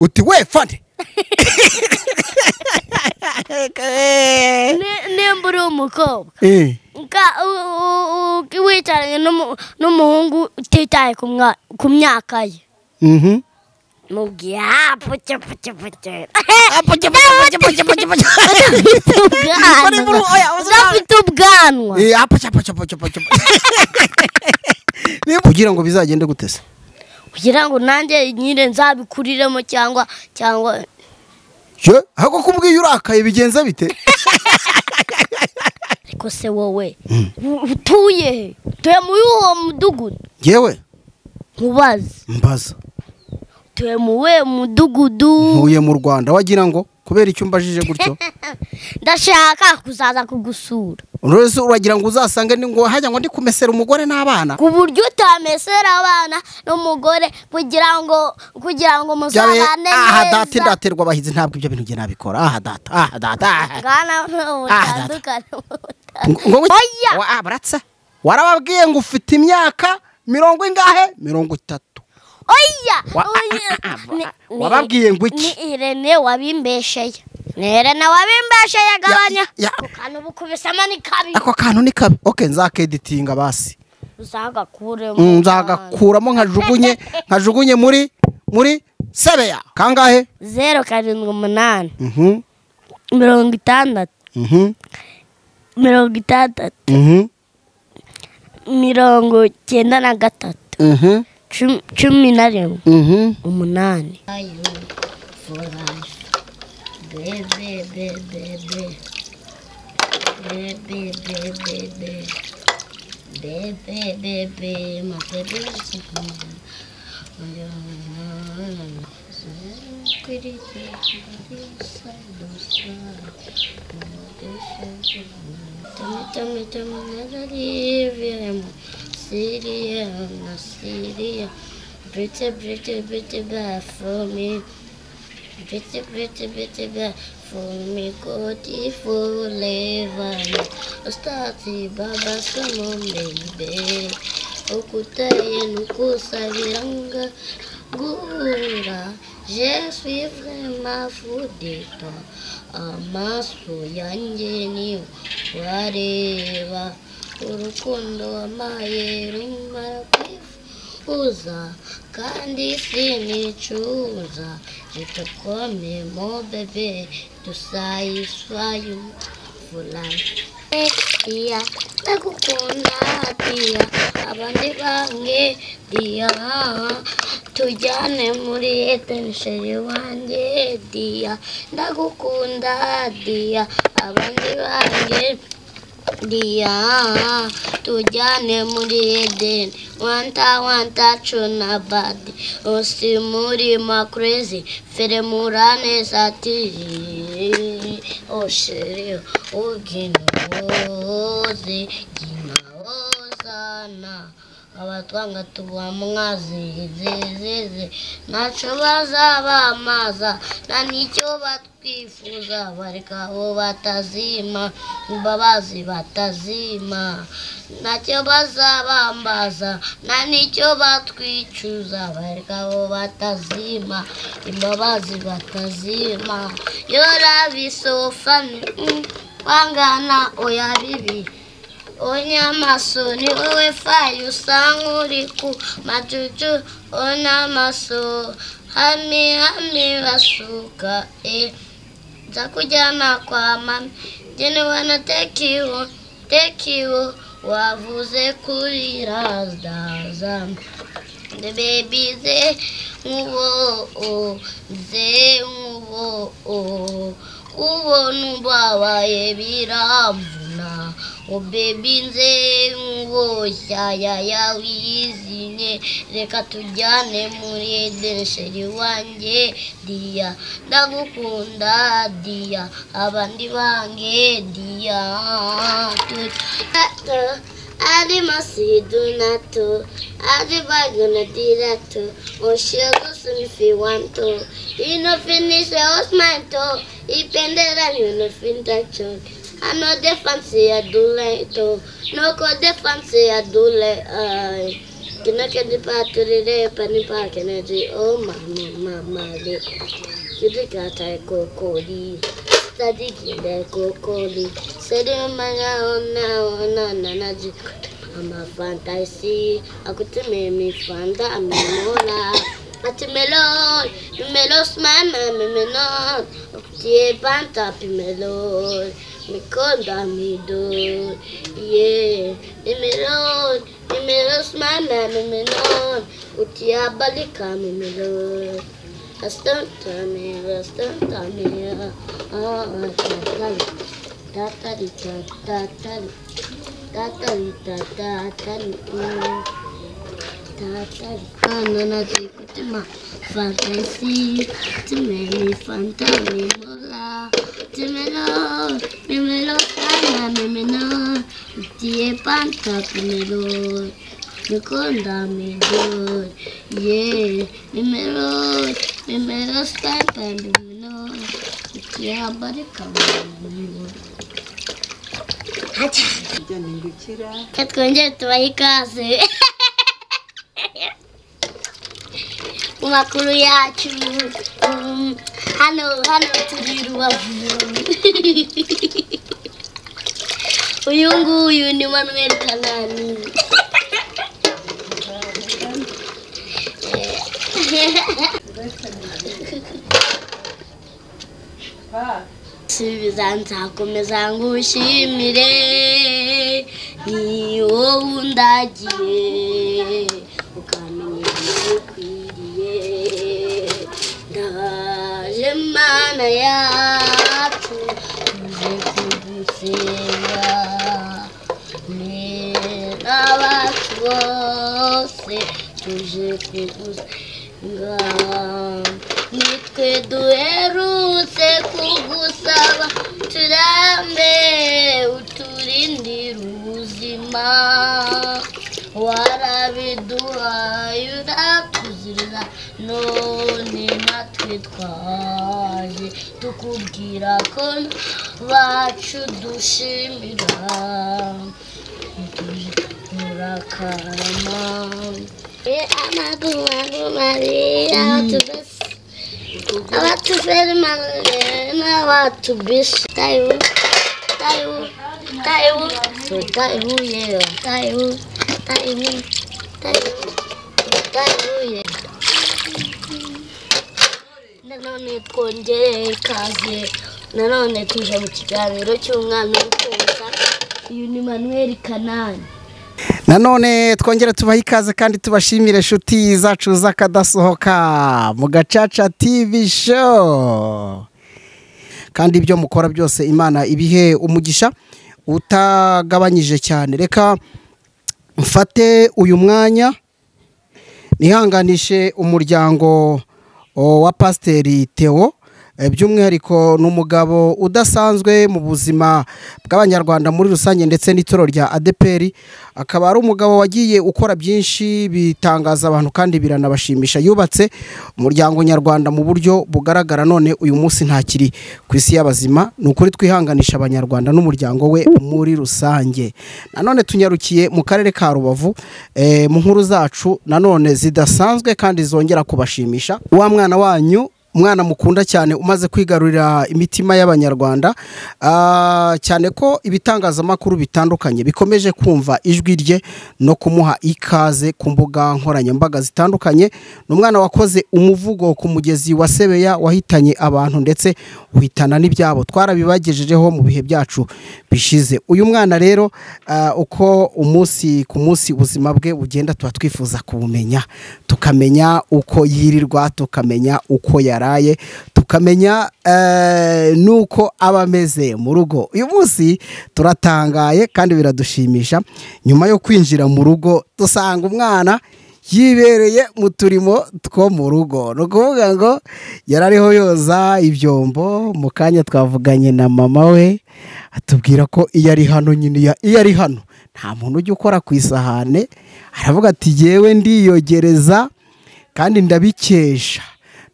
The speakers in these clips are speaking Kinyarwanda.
uti we fande nimba uri umukobwa wicaranye n'umuhungu utitaye ku myaka ye mubwiye puce puce puce udafite ubwanwa kugira ngo bizagende gutese kugira ngo nanjye nyine nzabikuriremo cyangwa ahubwo kumbwiye urakaye bigenza bite ariko se wowe utuye muri uwo mudugudu yewe mbaza utuye mu we mudugudu ntuye mu Rwanda wagira ngo kubera icyo mbajije gutyo ndashaka kuzaza kugusura urose uragira ngo uzasange ni ngo hajya ngo ndi kumesera umugore n'abana ku buryo utamesera abana n'umugore kugira ngo muzabane neza daterwa abahizi ntabwo ibyo bintu nge nabikora data oya baratsa warababwiye ngo ufite imyaka 30 oya wababwiye ngo iki ni Irene wabimbesheye gabanya kantu bukubisama ni kabi ako kantu ni kabi okay nzakeditinga basi nzagakuramo nkajugunye muri sebeya kangahe 078 60 63 93 11 umunani Pretty bad for me. Pretty bad for me. Good forever. Stati baba samo baby. Okutaye nukusabiranga gura. Je suis vraiment fou de toi. Amaso yanjye ni wareba. Urukundo amaye rumara kwifuza kandi sinicuza je te promets mon bébé to satisfy you for life dia ndagukunda dia abandi bange dia tujyane muri etensheri wanjye dia ndagukunda dia abandi bange dia tujyane muri Eden wanta chuna badi osi muri ma crazy fere murane sati oshiri oginoze ginaozana abatwanga tuwa mwazi zeze nacho bazabamaza na nicyo batwifuza bareka bo batazima imbabazi batazima nacyo bazabambaza na nicyo batwicuza bareka bo batazima imbabazi batazima yora bisofani wangana oya bibi Onyamaso ni wewe fayu sanguri ku majuju onyamaso hami wasuka zakujana kwa mami jene wana take you wavuze kuri razda the baby ze uwo nubabaye biramvuna o baby nze shaya wizine reka tujyane muri edensheri wanjye dia ndagukunda dia abandi bange dia Adi masidu nato, adi bagana dirato. O shego soon if you want to. You no finish the house man to. Ipendera you no fintacho. I know the fancy I do like to. No go the fancy I do like Kinaka di paturire panipa keneji oh mama le. Kidika tai kokoli. Tadi kide kokoli. Sedi manya ona nanaji. Ama fantasy. Aku teme mi fanda mi mola. Ati melon, smile me melon. Tie panta pi melon. Mi konda mi do. Yeah, mi melon, smile me melon. Utia balika mi melon. Aston tami. Ah, tatari. Nana ma fantasy, timeli fantami mola, timelo, sana, mimeno, tie panta pimelo, mikonda mido, yeah, mimelo stampa mimeno, tie abarika mimeno. Hacha. Katkonje tubahaye ikaze. Munkuru yacu hano turifuza. Uyu nguyu ni Manuel Kanani. Nzakomeza ngushimire ni wowe undagiye ukamenya ukwiriye ndaje mana yacu tuje kugusenga n'abacu bose tuje kugusenga nitwe duherutse kugusaba turambe uturindire ubuzima warabiduhaye uratuzirira none natwe twaje tukubwira ko bacu dushimira turakarama abatufere n'abatubishe tayo nanone twongere ikaze nanone tuje mu kiganiro cy'umwana w'umukobwa uyu ni Manuel Kanani. Nanone twongere tubahaye ikaze kandi tubashimire inshuti zacu z'akadasohoka mu Gacaca TV show. Kandi ibyo mukora byose Imana ibihe umugisha utagabanyije cyane. Reka mfate uyu mwanya nihanganishe umuryango wa Pasiteri Theo, by'umwihariko n'umugabo udasanzwe mu buzima bw'Abanyarwanda muri rusange ndetse n'itoro rya ADPR. Akaba ari umugabo wagiye ukora byinshi bitangaza abantu kandi biranabashimisha. Yubatse umuryango nyarwanda mu buryo bugaragara, none uyu munsi ntakiri ku isi y'abazima. Nukuri twihanganisha Abanyarwanda n'umuryango we muri rusange. Nanone tunyarukiye mu karere ka Rubavu mu nkuru zacu nanone zidasanzwe kandi zongera kubashimisha. Wa mwana wanyu, umwana mukunda cyane umaze kwigarurira imitima y'Abanyarwanda, cyane ko ibitangazamakuru bitandukanye bikomeje kumva ijwi rye no kumuha ikaze ku mbuga nkoranyambaga zitandukanye. N'umwana wakoze umuvugo ku mugezi wa Sebeya wahitanye abantu ndetse uhitana n'ibyabo, twarabibagejejeho mu bihe byacu bishize. Uyu mwana rero uko umunsi ku munsi ubuzima bwe bugenda tuba twifuza kubumenya, tukamenya uko yirirwa, tukamenya uko yaraye, tukamenya nuko aba ameze mu rugo. Uyu munsi turatangaye kandi biradushimisha. Nyuma yo kwinjira mu rugo dusanga umwana yibereye mu turimo two mu rugo. No kuvuga ngo yarariho yoza ibyombo. Mu kanya twavuganye na mama we atubwira ko iyo ari hano nyine, iyo ari hano nta muntu ujya ukora ku isahane. Aravuga ati yewe ndiyogereza kandi ndabikesha.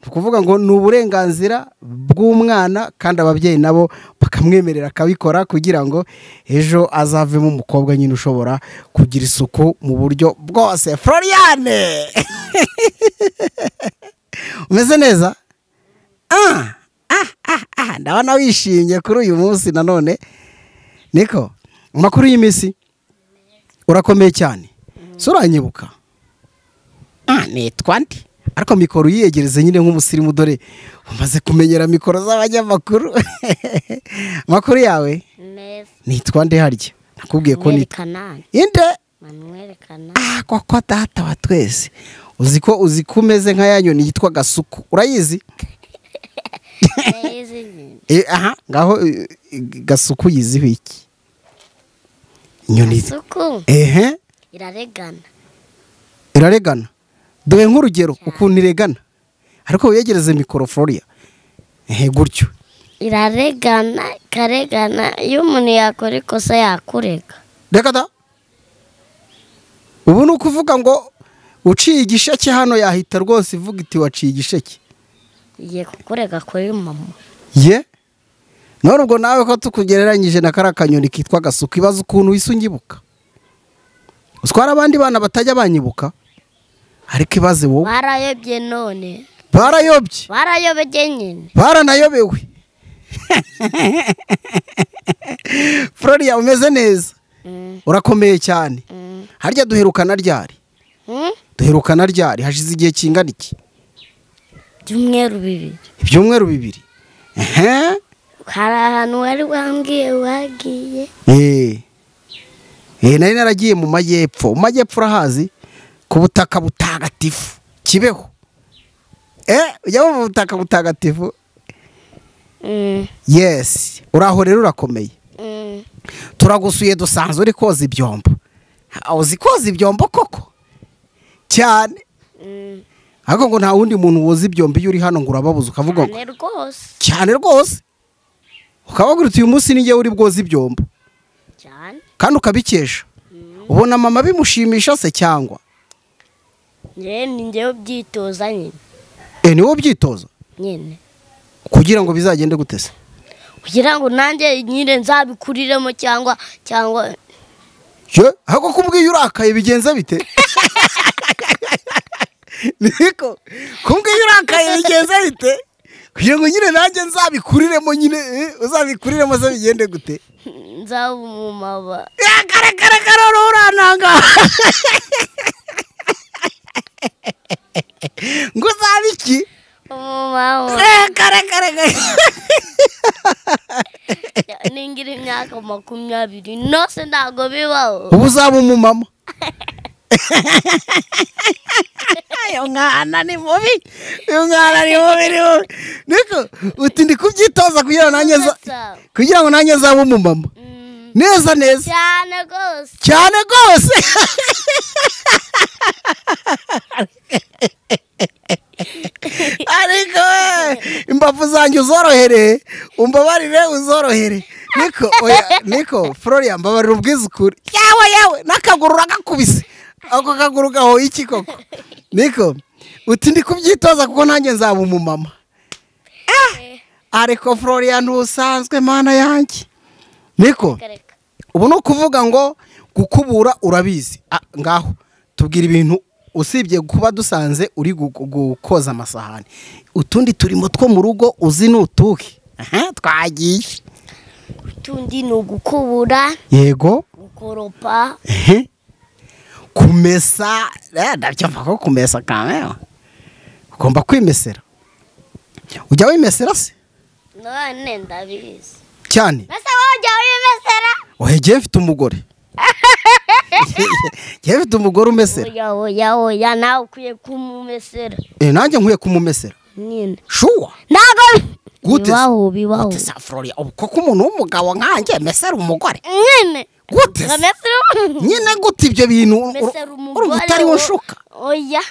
Tukuvuga ngo ni uburenganzira bw'umwana kandi ababyeyi nabo bakamwemerera akabikora kugira ngo ejo azavemo umukobwa nyine ushobora kugira isuku mu buryo bwose. Floriane umeze neza? Ndabona wishimye kuri uyu munsi nanone. Niko amakuru y'iminsi urakomeye cyane. Uranyibuka? Nitwa ndi ariko mikoro yiyegereze nyine nk'umusirimu, dore umaze kumenyera mikoro z'abanyamakuru. Amakuru yawe? Nitwa nde harya? Nakubwiye ko nitwa inde? Koko data wa twese. Uzi ko umeze nka ya nyoni yitwa gasuku, urayizi? Ngaho gasuku yiziho iki? Inyoni gasuku iraregana. Dore nk'urugero ukuntu iregana, ariko wiyegereze mikoro Floria. Gutyo iraregana iyo umuntu yakora ikosa yakurega. Reka da, ubu ni ukuvuga ngo uciye igisheke hano yahita rwose ivuga iti waciye igisheke. Igiye kukurega kuri mama. None ubwo nawe ko tukugereranyije na kariya kanyoni kitwa gasuku, ibaza ukuntu wise unyibuka. Utwara abandi bana batajya banyibuka, ariko ibaze wowe. Barayobye none. Barayobye nyine. Baranayobewe. Floria umeze neza? Urakomeye cyane. Harya duherukana ryari? Duherukana ryari? Hashize igihe kingana iki? Ibyumweru bibiri. Hari ahantu wari wambwiye wagiye? Nari naragiye mu majyepfo. Mu majyepfo urahazi? Ku butaka butagatifu Kibeho. Ujya mu butaka butagatifu? Yes. Uraho rero urakomeye. Turagusuye dusanzwe uri koza ibyombo. Uzi koza ibyombo koko? Cyane. Ariko ngo nta wundi muntu woza ibyombo iyo uri hano ngo urababuza ukavuga ngo cyane rwose. Ukabagira uti uyu munsi ni njye uri bwoza ibyombo. Cyane. Kandi ukabikesha. Ubona mama bimushimisha se cyangwa? Ni njye ubyitoza nyine. Ni wowe ubyitoza? Nyine. Kugira ngo bizagende gute se? Kugira ngo nanjye nyine nzabikuriremo cyangwa ahubwo kumbwiye urakaye bigenza bite? Niko kumbwiye urakaye bigenza bite? Kugira ngo nyine nanjye nzabikuriremo, nyine uzabikuriremo se bigende gute? Nzaba umumama. Kare urananga. Ngo uzabe iki? Umumama. Kare. Ningira imyaka 20 nose ntago bibaho. Ubu uzaba umumama. Uyu mwana ni mubi. Niko uti ndi kubyitoza kugira ngo nanjye nzabe umumama. Neza. Cyane rwose. Ariko imbavu zanjye uzorohere, umbabarire uzorohere. Niko Floria mbabarira ubwiza ukuri. Yawe nakaguru uragakubise. Ako kaguru gaho iki koko? Niko uti ndi kubyitoza kuko nanjye nzaba umumama. Ariko Floria ntusanzwe mana yanjye. Niko ubu no kuvuga ngo gukubura urabizi. Ngaho tubwira ibintu usibye kuba dusanze uri gukoza amasahani. Utundi turimo two mu rugo uzi nutuhe? Twagiye. Utundi ni ugukubura. Yego. Gukoropa. Kumesa. Ndabyumva ko kumesa kamera. Ugomba kwimesera. Ujya wimesera se? None ndabizi. Cyane. Nase wajya wimesera? Oheje mfite umugore. Mfite umugore umesera. Oya nawe ukwiye kumumesera. Nanjye nkwiye kumumesera. Nyine. Shuwa. Ntago. Gute? Bibaho. Gute sa Floria? Koko umuntu w'umugabo nkanjye mesera umugore. Nyine. Gute? Nyine gute ibyo bintu uri utari ushuka? Oya.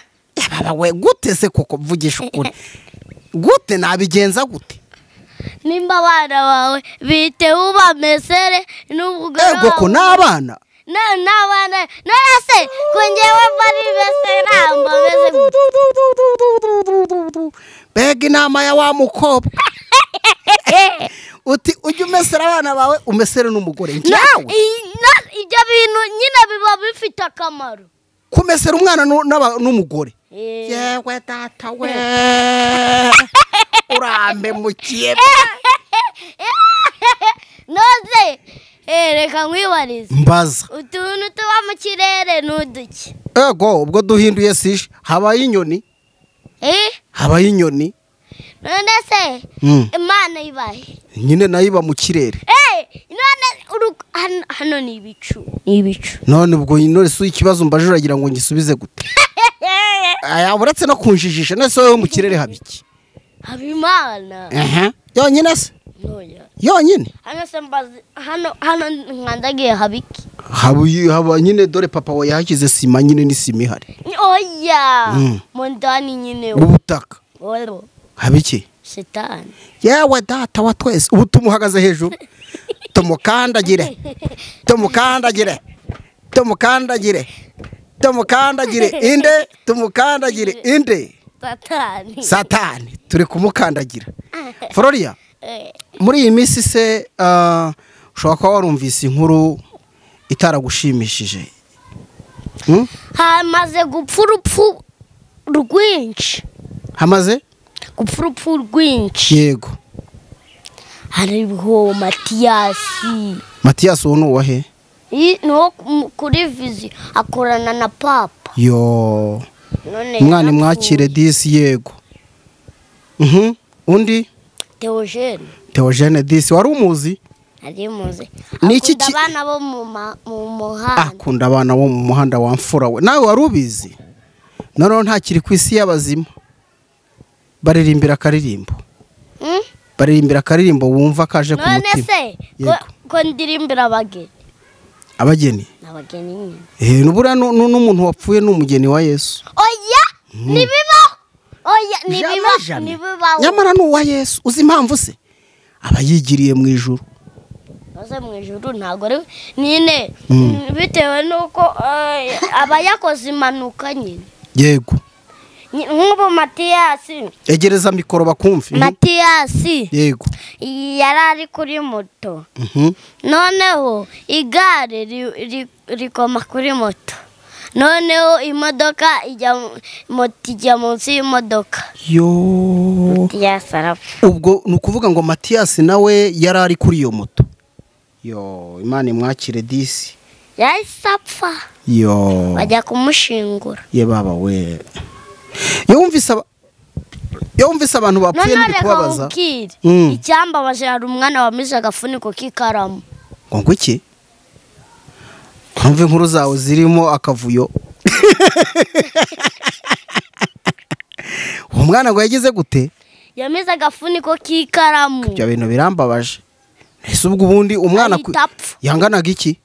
Baba we gute se koko vugisha ukuri? Gute nabigenza gute? Nimba abana bawe bite ubamesere n'ubugore. Ego ko n'abana. N'abana. Nase kunjewe bari besera mbameze. Bega inama ya wa mukobwa. uti ujye umesera abana bawe umesere n'umugore njyawe ibyo bintu nyine biba bifite akamaro kumesera umwana n'umugore yewe data we urambe mukiye noze reka nkwibarize mbaza utuntu tuba mu kirere n'uduki ego ubwo duhinduye sije habaye inyoni habaye inyoni none se Imana ibahe nyine nayo iba mu kirere none hano ni ibicu none ubwo inore ikibazo mbaje uragira ngo ngisubize gute aya uretse no kunjijisha nese wowe mu kirere habiki haba Imana yonyine se yonyine hano nkandagiye habiki haba nyine dore papa we yahakize sima nyine n'isima ihari oya mu ndani nyine ubutaka habiki Satani yewe data wa twese ubu tumuhagaze hejuru tumukandagire inde tumukandagire inde Satani turi kumukandagira Floria muri iyi minsi se ushobora kuba warumvise inkuru itaragushimishije hamaze gupfa urupfu rwinshi gupfa urupfu rwinshi yego hariho Matiyasi uwo ni uwahe no kuri vizi akorana na papa yo umwana mwakire disi yego undi Theogene disi wari umuzi akunda abana bo mu muhanda akunda abana bo mu muhanda wa mfura we nawe wari ubizi noneho ntakiri ku isi y'abazima baririmbira akaririmbo wumva kaje ku mutima none se ko ndirimbira abageni nubura n'umuntu wapfuye n'umugeni wa Yesu oya nibibaho nyamara n'uwa Yesu uzi impamvu se aba yigiriye mu ijuru ntabwo ari nyine bitewe n'uko aba yakoze impanuka nyine yego nk'ubu Matiyasi egereza mikoro bakumve Matiyasi yego yari ari kuri moto noneho igare rikoma kuri moto noneho imodoka ijya munsi y'imodoka Matiyasi arapfa ubwo ni ukuvuga ngo Matiyasi nawe yari ari kuri iyo moto Imana imwakire disi yahise apfa bajya kumushingura ye baba we yumvise abantu bapfuye n'ibikubabaza icyambabaje hari umwana wamize agafuniko k'ikaramu ngo iki kumva inkuru zawe zirimo akavuyo uwo mwana ngo yagize gute yamize agafuniko k'ikaramu ibyo bintu birambabaje ese ubwo ubundi umwana yanganaga iki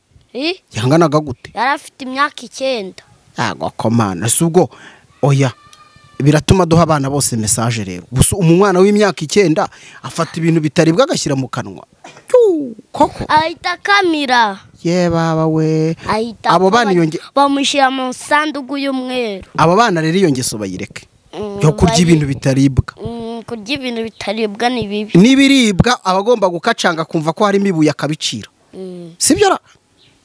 yanganaga gute yari afite imyaka 9 agakomana ese ubwo oya biratuma duha abana bose message rero gusa umwana w'imyaka 9 afata ibintu bitaribwa agashyira mu kanwa koko ahita kamira ye baba we abo bana bamushyira mu sanduku y'umweru abo bana rero iyo ngeso bayireke yo kurya ibintu bitaribwa kurya ibintu bitaribwa ni bibi n'ibiribwa abagomba gukacanga kumva ko harimo ibuye akabicira sibyo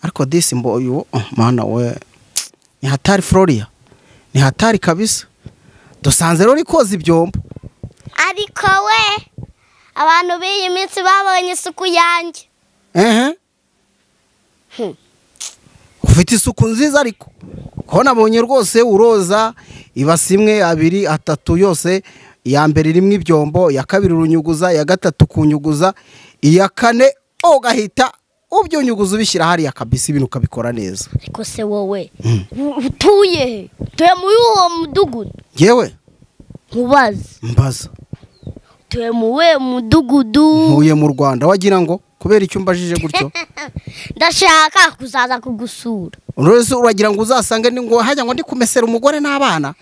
ariko disi mboyo mana we ni hatari Floria ni hatari kabisa dusanze rero ikoze ibyombo ariko we abantu b'iyi minsi babonye isuku yanjye ufite isuku nziza ariko ko nabonye rwose uroza ibasi 1 2 3 yose iya mbere irimo ibyombo ya kabiri urunyuguza ya gatatu kunyuguza iya kane ugahita ubyunyuguza ubishyira hariya kabisa ibintu ukabikora neza ariko se wowe utuye muri uwo mudugudu yewe mbaza tuye mu we mudugudu ntuye mu Rwanda wagira ngo kubera icyo mbajije gutyo ndashaka kuzaza kugusura urose uragira ngo uzasange ngo hajya ngo ndi kumesera umugore n'abana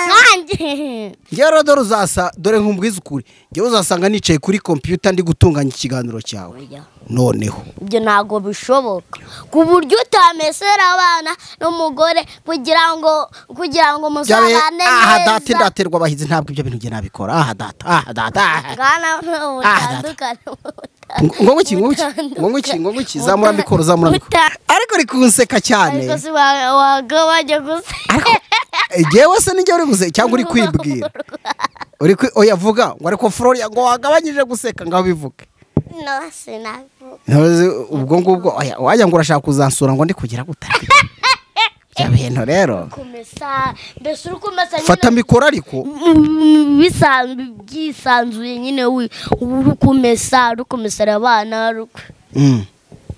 nanjye Ngero dore nkumbwiza ukuri. Ngewe uzasanga nicaye kuri computer ndi gutunganya ikiganiro cyawe. Noneho. ibyo ntago bishoboka ku buryo utamesera abana n'umugore kugira ngo muzabane neza. Data ndaterwa abahizi ntabwo ibyo bintu nge nabikora. Data. Gana utandukana. Ngo iki zamura mikoro. Ariko uri kunseka cyane. Ariko si wagabanya gusa. Ngewe se ninjye uri guseka cyangwa uri kwibwira. Oya vuga ngo ariko Florian ngo wagabanyije guseka ngaho bivuge. No sinavuga. Ubwo ngubwo wajya ngo urashaka kuzansura ngo ndi kugira gutaka. Bya bintu rero. Kumesa mbese uri kumesa nyine. Fata mikoro ariko. Byisanzuye nyine uri kumesera abana.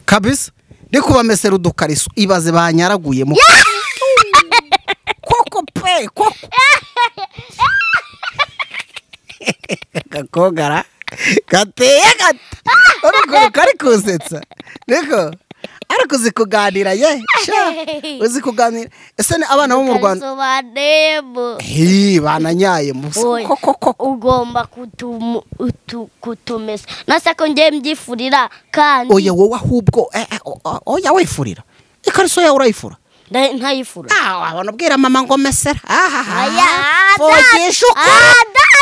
Kabisa. Ndi kubamesera udukariso ibaze banyaraguye mu. Koko pe koko. Gakogara. Gateye gata. Uruguru kari kusetsa. Niko. Ariko zikuganira ye. Uzi kuganira. Ese ni abana bo mu Rwanda. Bananyaye muso. Ugomba kutumesa. Nase ko ngiye mbyifurira kandi. Oya wowe ahubwo oya wifurira. Ikariso yawe urayifura. Ntayifura. Abana bwira mama ngo mesera. Aya.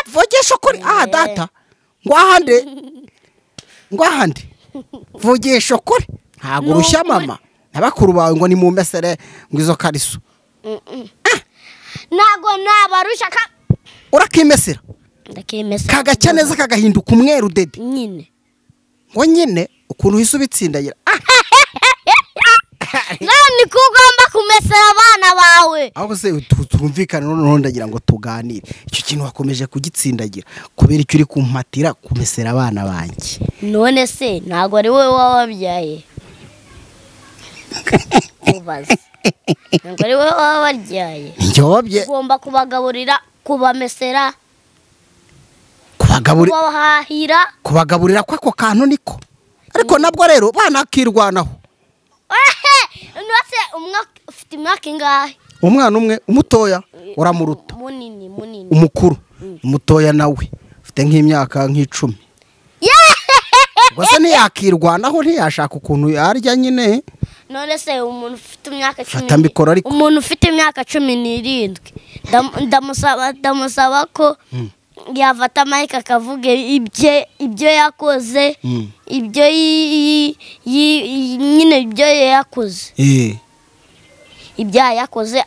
Vogesha kuri. Data. Ngwahande. Vogesha kuri. Ntago rushya mama. Nabakuru bawe ngo ni mu mesere ngo izo kariso. Nago nabarusha ka. Urakimesera. Ndakimesera. Kagaca neza kagahinduka umweru dede. Nyine. Ngo nyine ukuntu hise ubitsindagira. Nani kugomba kumesera abana bawe. Aho se turumvikana none ndagira ngo tuganire. Icyo kintu wakomeje kugitsindagira kubera icyo uri kumpatira kumesera abana banjye. None se ntago ari wowe wababyaye. Ubaze. Ntago ari wowe wababyaye. Njye ugomba kubagaburira, kubamesera, kubagaburira kwako kantu niko. Ariko nabwo rero banakirwanaho. Nose ufite imyaka ingahe? Umwana umwe umutoya uramuruta. Munini. Umukuru umutoya nawe ufite nk'imyaka nk'icumi. Gusa ntiyakirwanaho ntiyashaka ukuntu yarya nyine. None se umuntu ufite imyaka 10. Fata mikoro ariko. Umuntu ufite imyaka 17 ndamusaba ko yafata Mike akavuge ibyo yakoze, ibyo nyine ibyo yakoze. Ibyo yakoze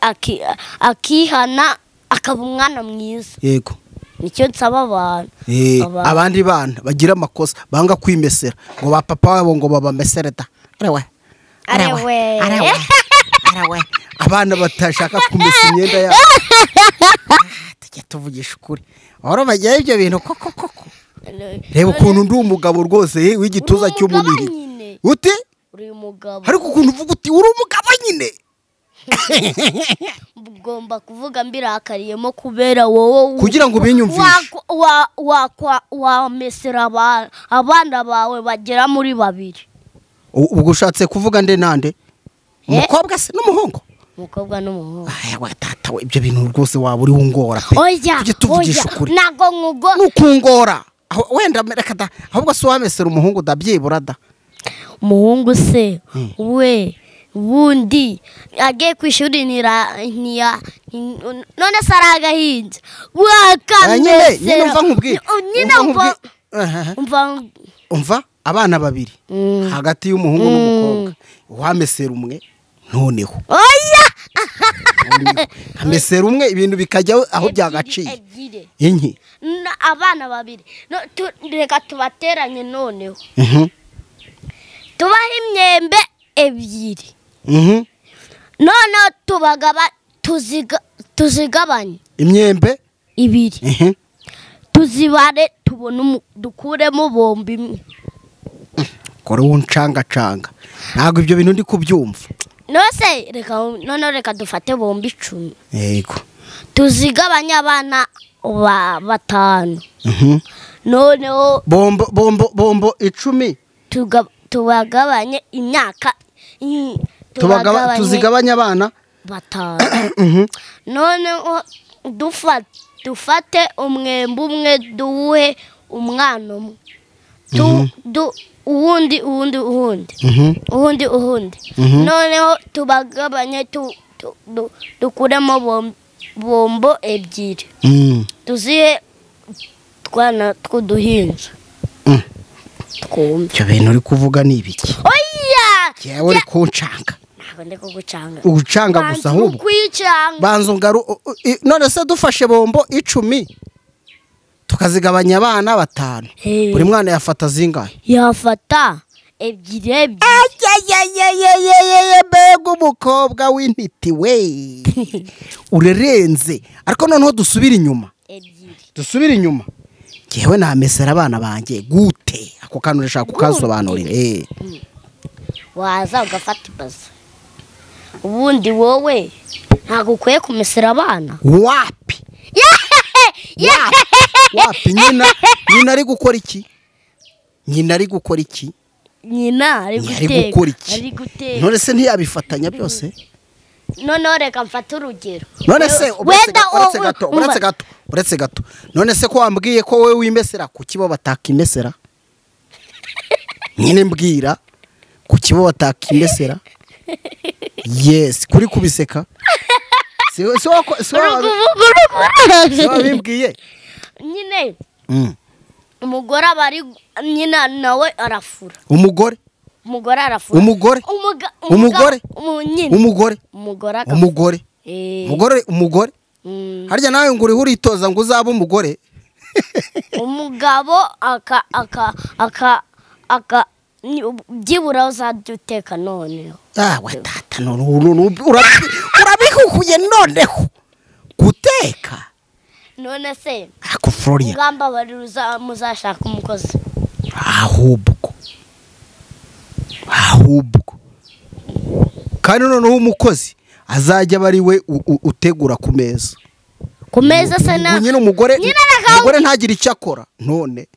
akihana akaba umwana mwiza. Yego. Nicyo nsaba abantu. Abandi bana bagira amakosa banga kwimesera ngo ba papa wabo ngo babamesere da. Arewe. Abana batashaka kumesa imyenda yabo. Tujye tuvugisha ukuri. Oro bagiye ibyo bintu koko. Reba ukuntu ndi umugabo rwose w'igituza cy'umunini. Uti? Uri umugabo. Ariko ukuntu uvuga uti uri umugabo nyine. Ugomba kuvuga mbirakariyemo kubera wowe kugira ngo binyumvishe. Wamesera abana bawe bagera muri 2. Ubwo ushatse kuvuga nde nande? Umukobwa se n'umuhungu? Umukobwa n'umuhungu. Tata we ibyo bintu rwose waba uri ungora pe. Tujye tuvugisha ukuri. Nago ngugo. Nukungora. Wenda reka da ahubwo se wamesera umuhungu dabyibura da. Umuhungu se we wundi agiye kwishuri ntiya none saragahinja wakamesera. Nyine umva nkubwire. Umva abana 2 hagati y'umuhungu n'umukobwa. Wamesera umwe noneho. Oya. Amesera umwe ibintu bikajya aho byagaciye. Inki. Abana 2. Reka tubateranye noneho. Tubaha imyembe 2. None tuzigabanye. Imyembe 2. Tuzibare tubone dukuremo bombi. Kore uncanga. Ntago ibyo bintu ndi kubyumva. Nose reka dufate bombi 10. Yego. Tuzigabanye abana 5. Noneho bombo 10. Tubagabanye imyaka. Tuzigabanye abana batanu none dufate umwembe umwe duwuhe umwana umwe uwundi noneho tubagabanye dukuremo bombo ebyiri tuzihe twana tw'uduhinja twumve. Ibyo bintu uri kuvuga ni ibiki? Oya yewe uri kuncanga. ntabwo ndi kugucanga. Ugucanga gusa ahubwo banza ungaru. None se dufashe bombo 10 tukazigabanya abana 5 buri mwana yafata zingahe? Yafata ebyiri. Mbega umukobwa w'intiti we urerenze. Ariko noneho dusubira inyuma yewe namesera abana banjye gute? Ako kantu urashaka kukasobanurira. Waza ugafata ibaza ubundi wowe ntabwo ukwiye kumesera abana. Wapi nyina ari gukora iki? Nyina ari gukora iki? None se ntiyabifatanya byose? None reka mfata urugero. None se uretse gato. None se ko wambwiye ko wowe wimesera ku kibo batakimesera? Nyine mbwira ku kibo batakimesera. Yes, kuri kubiseka. Si wabimbwiye. Nyine umugore abari nyina nawe arafura. Umugore arafura. Umugore. Harya nawe ngo uri uritoza ngo uzabe umugore. Umugabo byibura uzaduteka none. Watata urabihuhuye noneho guteka. None se ako Floria ngamba bari muzashaka umukozi. Ahubwo kandi noneho umukozi azajya bari we utegura ku meza. Se na nyine umugore ntagira icyo akora none.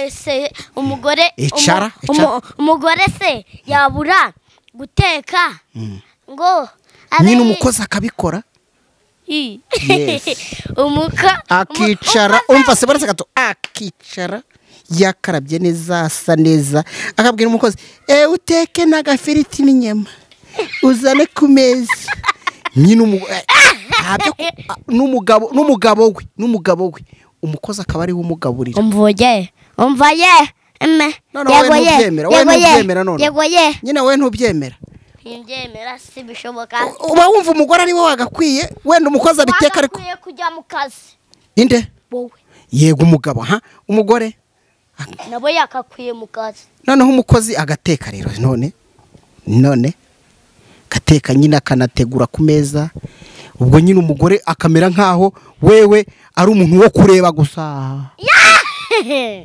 Se umugore se yabura guteka ngo nyine umukozi akabikora. Akicara umva se barase gato akicara yakarabye neza asa neza akabwira umukozi uteke n'agafiriti n'inyama uzane ku meza. Nyine n'umugabo we umukozi akaba ari we umugaburira. Nyine we ntubyemera. Ntibyemera si bishoboka. Uba wumva umugore ari we wagakwiye wenda umukozi abiteka ariko akwiye kujya mu kazi. Inde? Wowe. Yego umugabo umugore nabo yakakwiye mu kazi. Noneho umukozi agateka rero none gateka nyine akanategura ku meza. Ubwo nyine umugore akamera nkaho wewe ari umuntu wo kureba gusa.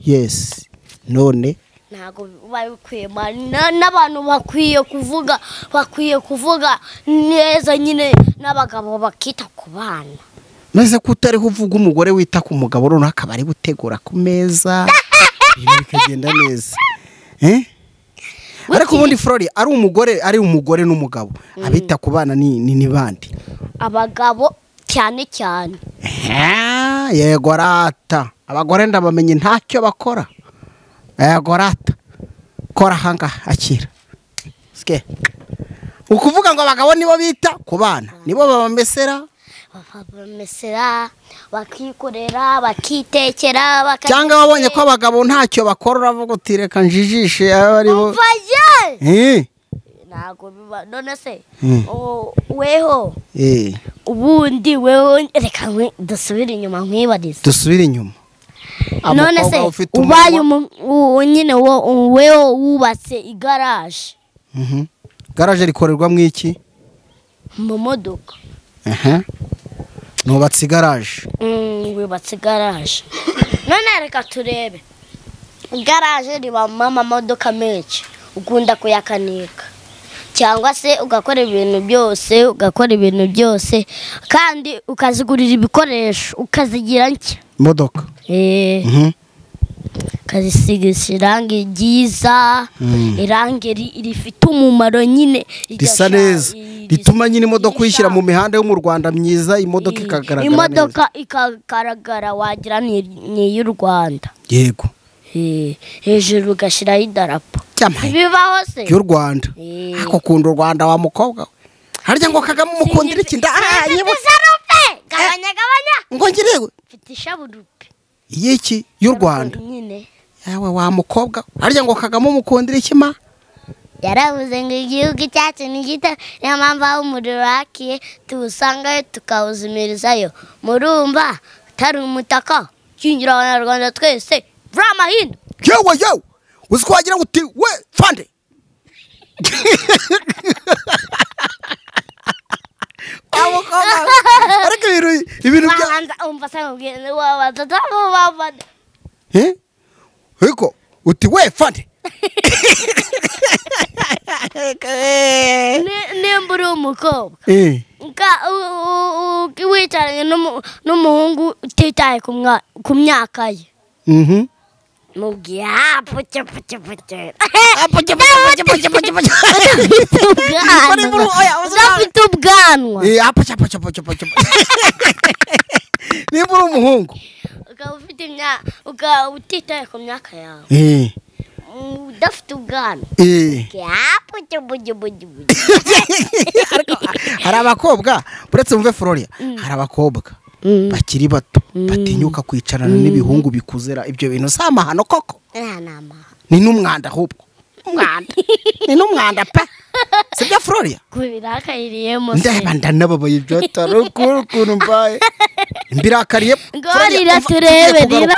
Yes none ntago babikwiye n'abantu bakwiye kuvuga neza nyine n'abagabo bakita ku bana. Maze kutariho uvuga umugore wita ku mugabo runaka akaba ari gutegura ku meza bikagenda neza. Ariko ubundi Floria ari umugore n'umugabo abita ku bana ni bandi? Abagabo cyane. Yego rata abagore ndabamenye ntacyo bakora. Yego rata kora hanga akira. Ukuvuga ngo abagabo nibo bita ku bana nibo babamesera bakikorera bakitekera cyangwa wabonye ko abagabo ntacyo bakora uravuga uti reka njijishe abari bo. Ntago biba none se weho ubundi weho reka dusubire inyuma nkwibarize. None se ubaye nyine weho wubatse igaraje. Garaje rikorerwamo iki? Mu modoka. Nubatse igaraje. Wubatse igaraje. None reka turebe. Igaraje ribamo amamodoka menshi ukunda kuyakanika cyangwa se ugakora ibintu byose kandi ukazigurira ibikoresho ukazigira nshya modoka. ukazisigisha irangi ryiza, irangi rifite umumaro nyine, risa neza, rituma nyine imodoka uyishyira mu mihanda yo mu Rwanda myiza, imodoka ikagaragara neza, imodoka ikagaragara wagira ni y'u Rwanda. Yego. Hejuru ugashyiraho idarapo. Bibaho se y'u Rwanda. Ako kunda u Rwanda wa mukobwa we. Harya ngo Kagame umukundira iki nyibusarupe gabanya ngo ngirewe mfite ishaburupe y'iki y'u Rwanda yawe wa mukobwa. Harya ngo Kagame umukundira iki ma? Yaravuze ngo igihugu cyacu ni gito, niyo mpamvu aho umuriro wakiye tuwusangayo tukawuzimirizayo. Murumva utari umutaka kingira Abanyarwanda twese vura amahino. Yewe uzi ko wagira ngo uti we fande ariko ibintu heko uti we fande nimba uri umukobwa wicaranye n'umuhungu utitaye ku myaka ye, mubwiye udafite ubwanwa, nimba uri umuhungu ukaba utitaye ku myaka yawe, udafite ubwanwa, hari abakobwa uretse mve Floria, hari abakobwa bakiri bato batinyuka kwicarana n'ibihungu bikuzera. Ibyo bintu si amahano koko? Ni n'umwanda ahubwo, ni n'umwanda pe, sibyo Floria? kubirakayiriyemo ndaba ndanababaye byataro ukuntu mbaye imbirakariye ngorira turebe rira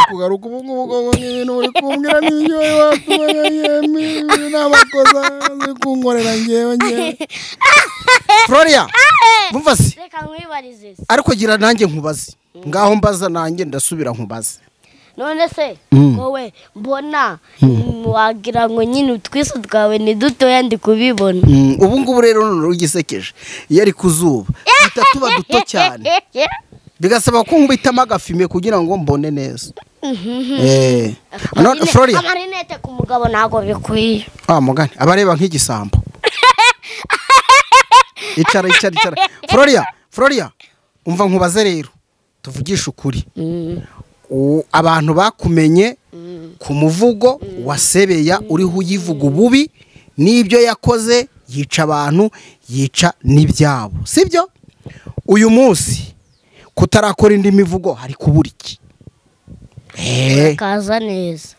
kugaruka ubungubu ibintu uri kumbwira n'ibyo watubaye n'abakoza kunkorera ngewe Floria bumva se, reka nkwibarize ariko gira nanjye nkubaze, ngaho mbaza nanjye ndasubira nkubaze. none se wowe mbona wagira ngo nyine utwiso twawe ni dutoya ndi kubibona. Ubu ngubu rero none ugisekeje iyo ari kuzuba bita tuba duto cyane, bigasaba ko nkubitamo agafime kugira ngo mbone neza. Floria amarinete ku mugabo ntago bikwiye. Mugani abareba nk'igisambo. Icara Floria umva nkubaze rero tuvugisha ukuri, abantu bakumenye ku muvugo wasebeya uriho uyivuga ububi n'ibyo yakoze, yica abantu yica n'ibyabo, sibyo? Uyu munsi kutarakora indi mivugo hari kubura iki? Urakaza neza,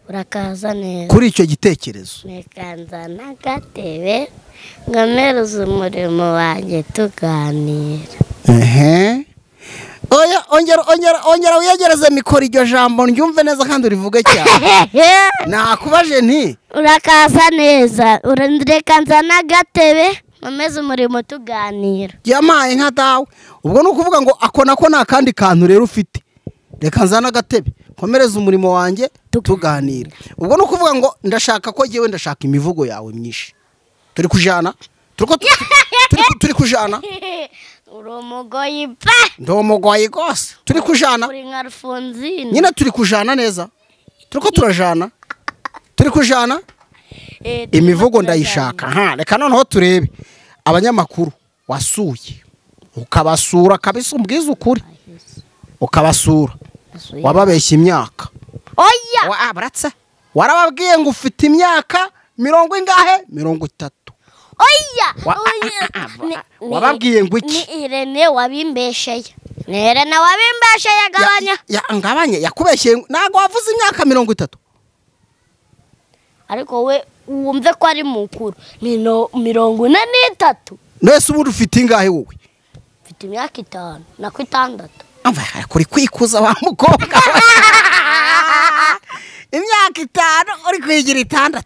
urakaza neza kuri icyo gitekerezo. Mekanza n'agatebe ngameruza umurimo wanjye tuganira. Ongera wiyegereze mikoro iryo jambo ndyumve neza kandi urivuge cyane. Nakubaje nti urakaza neza, urandreka nzana gatebe ameze umurimo tuganira. Yamaye nka dawe, ubwo no kuvuga ngo ako nako nakandi kantu rero ufite, reka nzana gatebe komereza umurimo wanjye tuganira. Ubwo no kuvuga ngo ndashaka ko jewe ndashaka imivugo yawe myinshi, turi kujana turi kujana uromugoyi pa ndomugoyi gose turi kujana uri nka Alphonsine nyine turi kujana neza, turiko turajana turi kujana imivugo ndayishaka. Reka noneho turebe abanyamakuru wasuye ukabasura kabisa, umbwiza ukuri ukabasura, wababeshya imyaka. Oya baratse warababwiye ngo ufite imyaka 30. Oya wababwiye ngo iki? Ni Irene wabimbesheye, ni Irene wabimbesheye ngabanye yakubeshye nago wavuze imyaka 30. Ariko we wumve ko ari munkuru ni 43. Nese ubu ufite ingahe wowe? Mfite imyaka 5 na 6. Amva kuri kwikuza wa mukobwa imyaka 5 uri kwigira 6.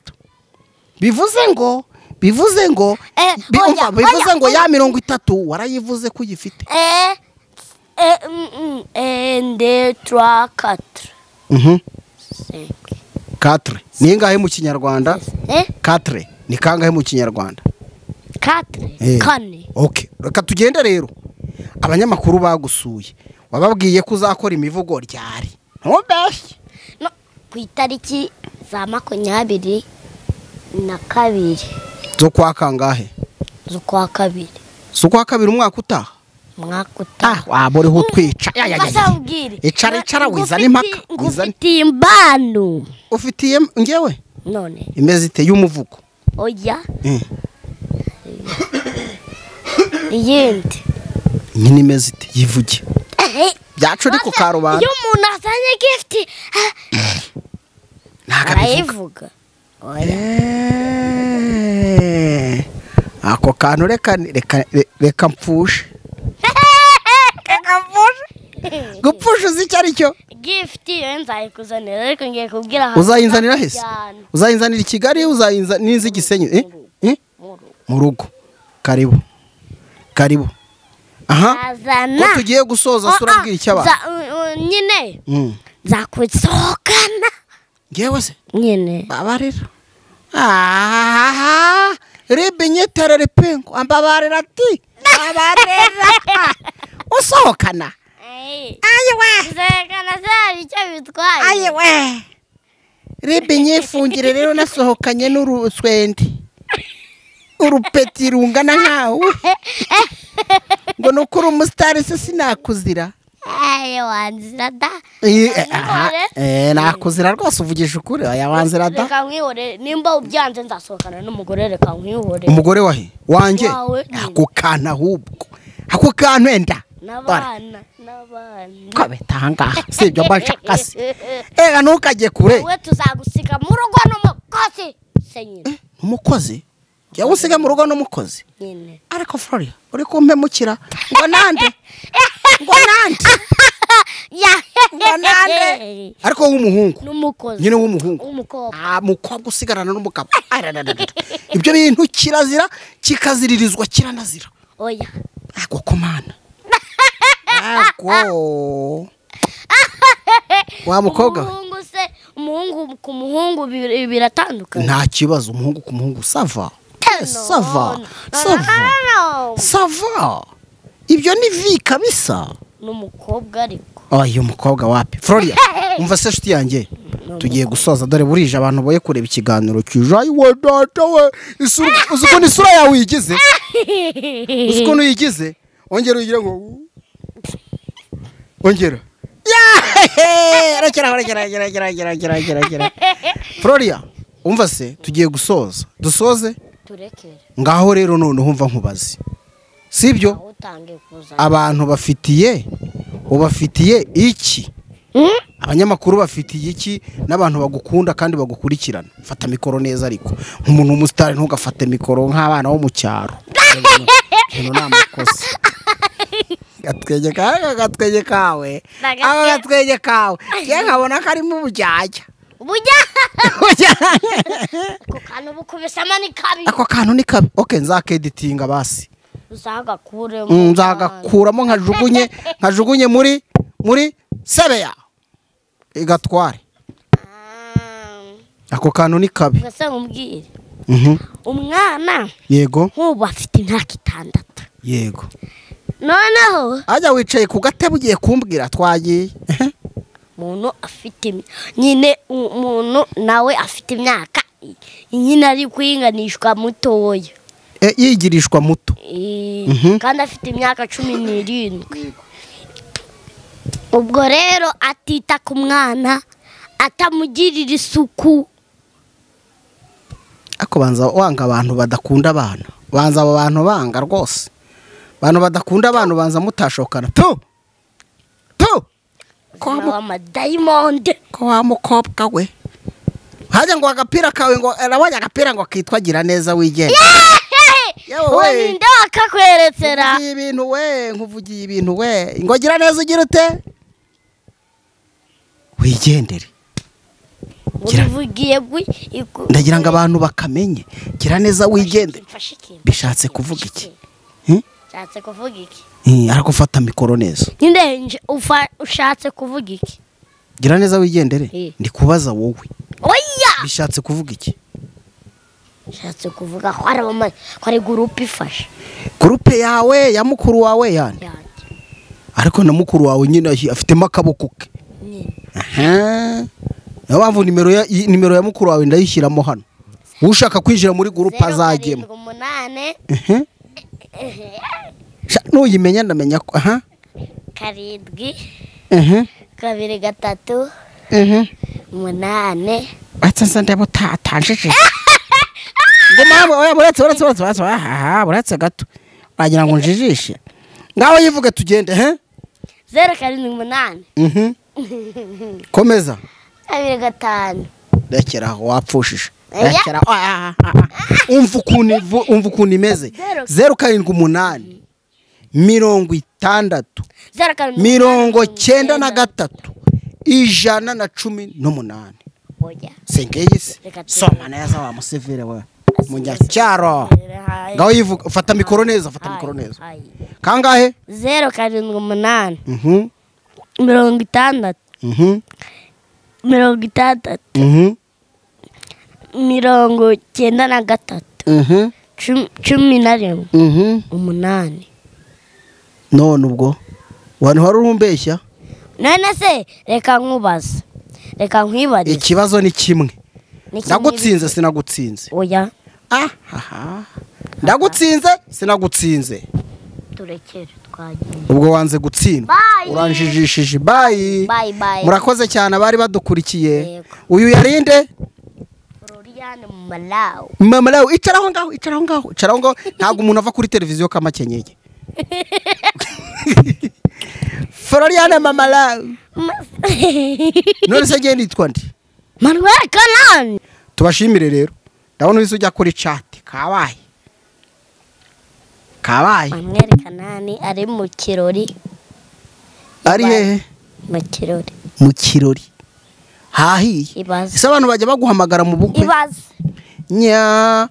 Bivuze ngo bivuze ngo ya 30 warayivuze ko ugifite. Ende 3 4. 4 ni ingahe mu Kinyarwanda? 4 ni kangahe mu Kinyarwanda? 4 kane. Okay, reka tugende rero. Abanyamakuru bagusuye wababwiye ko uzakora imivugo ryari? Ntubeshye. ku itariki za 22 zo kwa kangahe z'ukwa kabiri umwaka utaha waba uriho utwica icara wizana impaka ngufitiye imbano ufitiye ngewe none imeze ite y'umuvugo oya yindi nyine imeze ite yivuge byacu uri ku karubanda iyo umuntu azanye gift nagabivuga ako kantu reka mpfushe gupfusha uzi icyo ari cyo gift nzayikuzanira ariko ngiye kubwira uzayinzanira hese uzayinzanira i Kigali uzayinzanira n'inzi Gisenyi mu rugo karibu aha ko tugiye gusoza surabwira icyo abantu nyine zakwisohokana ngewe se nyine babarira ribe nyeterere pengo ambabarira ati babarira usohokana ayewe zekana zari icyo bitwaye ayewe ribe nyefungire rero nasohokanye n'uruswendi urupeti rungana nkawe ngo nukuri umusitari se sinakuzira wanzira da nakuzira rwose uvugisha ukuri wanzira da reka nkwihore nimba ubyanze nzasohokana n'umugore reka nkwihore umugore wahe wanjye ako kantu ahubwo ako kantu enda n'abana ko betangaha si ibyo mbashaka se ntukajye kure wowe tuzagusiga mu rugo n'umukozi senyine umukozi jya usiga mu rugo n'umukozi nyine ariko Floria uri kumpemukira ngo nande ariko w'umuhungu n'umukozi nyine w'umuhungu mukobwa usigarana n'umugabo ibyo bintu kirazira kikaziririzwa kiranazira oya ako komana ako wa mukobwa umuhungu ku muhungu biratandukanye nta kibazo umuhungu ku muhungu sava ibyo ni vi kabisa n'umukobwa ariko uyu mukobwa wapi Floria umva se nshuti yanjye tugiye gusoza dore burije abantu boye kureba ikiganiro cyujayi we data we uzuko ni sura yawe uyigize uzuko nuyigize ongera uyigira ngo ongera rekera Floria umva se tugiye gusoza dusoze turekere ngaho rero none humva nkubazi sibyo abantu ubafitiye iki abanyamakuru bafitiye iki n'abantu bagukunda kandi bagukurikirana fata mikoro neza ariko nk'umuntu w'umusitari ntugafate mikoro nk'abana bo mu cyaro kino namakosa gatwege kawe nkabona ko arimo ubujyajya ako kantu ni kabi okay nzakeditinga basi nzagakuramo nkajugunye muri sebeya igatware ako kantu ni kabi umwana yego nk'ubu afite imyaka 6 yego noneho ajya wicaye ku gatebe ugiye kumbwira twagiye umuntu afite nyine umuntu nawe afite imyaka nyine ari kwinganishwa mutoya yigirishwa muto kandi afite imyaka 17 ubwo rero atita ku mwana atamugirira isuku ako banza wanga abantu badakunda abana banza abo bantu banga rwose abantu badakunda abantu banza mutashokana ko wa mukobwa we hajya ngo agapira kawe ngo arabanya agapira ngo kitwagira neza wigenda yewe ninde wakakweretsera nkuvugiye ibintu we ngo gira neza ugira ute wigendere ndagira ngo abantu bakamenye gira neza wigendere bishatse kuvuga iki arakufata mikoro neza ninde ushatse kuvuga iki gira neza wigendere ndi kubaza wowe oya bishatse kuvuga iki bishatse kuvuga ko ari groupe ifashe groupe yawe ya mukuru wawe yani ariko na mukuru wawe nyine afitemo akaboko ke niyo mpamvu nimero ya mukuru wawe ndayishyiramo hano ushaka kwinjira muri groupe azagemo 8 nuyimenya ndamenya ko karindwi 2 3 8 atsansa ndabo tatanjeje ngoma oya buretse gato wagira ngo njijishe ngaho yivuge tugende 0 komeza 2 5 rekera wapfushije rekera umva ukuntu imeze 0 8 60 93 118 oya sengeyise soma neza wa musevere we munyacyaro ngaho yivuga ufata mikoro neza kangahe 0 8 60 93 8 none ubwo wantu hari urumbeshya none se reka nkubaza reka nkwibarize ikibazo ni kimwe ndagutsinze sinagutsinze oya ndagutsinze sinagutsinze turekere twagiye ubwo wanze gutsindwa uranjijishije bye murakoze cyane abari badukurikiye uyu yarinde Mamalaw icaraho ngaho ntago umuntu ava kuri televiziyo kamakenyeye Floriana Mamalaw none se genda itwa ndi Manuel Kanani tubashimire rero ndabona wese ujya kuri chat kabaye Manuel Kanani ari mu kirori ari hehe mu kirori hahiye ese abantu bajya baguhamagara mu bukwe nya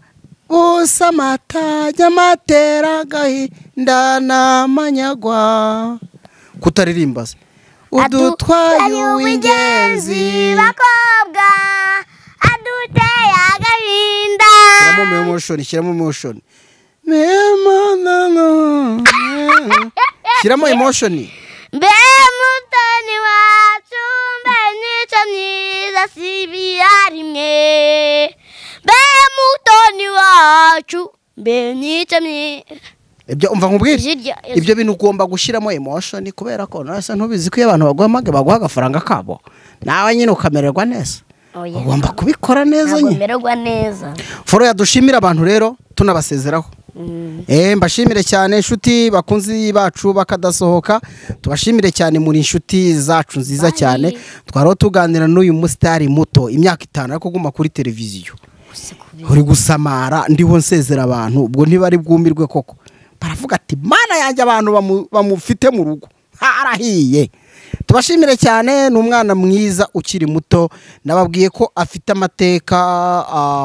usamata nyamatera gahinda namanyagwa kutaririmba udutwaye uw'ingenzi bakobwa aduteye agahinda shyiramo emotion shyiramo emotion mbe mutoni wacu mbe nica myiza sibiyarimwe mbe mutoni wacu mbe nica myiza ibyo umva nkubwire ibyo bintu ugomba gushyiramo emotion kubera ko nasa ntubizi ko abantu baguha agafaranga kabo nawe nyine ukamererwa neza ugomba kubikora neza nyine ukamererwa neza foro yadushimira abantu rero tunabasezeraho mbashimire cyane inshuti bakunzi bacu bakadasohoka tubashimire cyane muri inshuti zacu nziza cyane twaro tuganira n'uyu mustari muto imyaka 5 ariko guma kuri televiziyo uri gusamara ndiho nsezera abantu ubwo ntibari bwumirwe koko baravuga ati mana yanjye abantu bamufite mu rugo harahiye tubashimire cyane n'umwana mwiza ukiri muto nababwiye ko afite amateka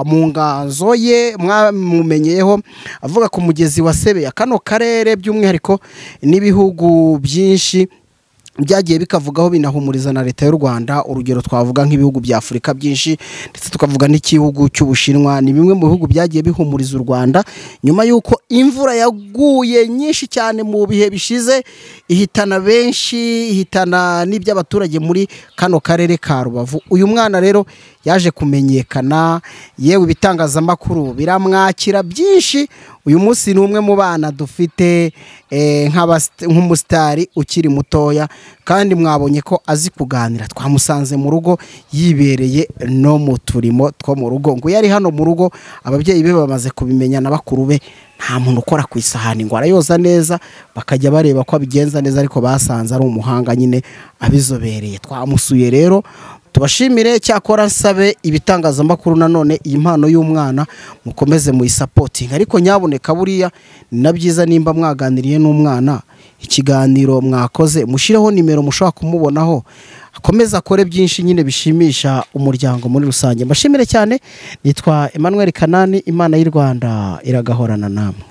mu nganzo ye mwamumenyeyeho avuga ku mugezi wa Sebeya kano karere by'umwihariko n'ibihugu byinshi byagiye bikavugaho binahumuriza na leta y'u Rwanda urugero twavuga nk'ibihugu bya Afrika byinshi ndetse tukavuga n'ikihugu cy'Ubushinwa ni bimwe mu bihugu byagiye bihumuriza u Rwanda nyuma yuko imvura yaguye nyinshi cyane mu bihe bishize ihitana benshi ihitana n'iby'abaturage muri kano karere ka Rubavu uyu mwana rero yaje kumenyekana yewe ibitangazamakuru biramwakira byinshi uyu munsi ni umwe mu bana dufite nk'umusitari ukiri mutoya kandi mwabonye ko azi kuganira twamusanze mu rugo yibereye no mu turimo two mu rugo ngo yari hano mu rugo ababyeyi be bamaze kubimenya na bakuru be nta muntu ukora ku isahani ngo arayoza neza bakajya bareba ko abigenza neza ariko basanze ari umuhanga nyine abizobereye twamusuye rero tubashimire cyakora nsabe ibitangazamakuru nanone iyi mpano y'umwana mukomeze mu supporting ariko nyaboneka buriya na byiza nimba mwaganiriye n'umwana ikiganiro mwakoze mushireho nimero mushobora kumubonaho akomeza akore byinshi nyine bishimisha umuryango muri rusange mbashimire cyane nitwa Emmanuel Kanani Imana y'u Rwanda iragahorana namwe.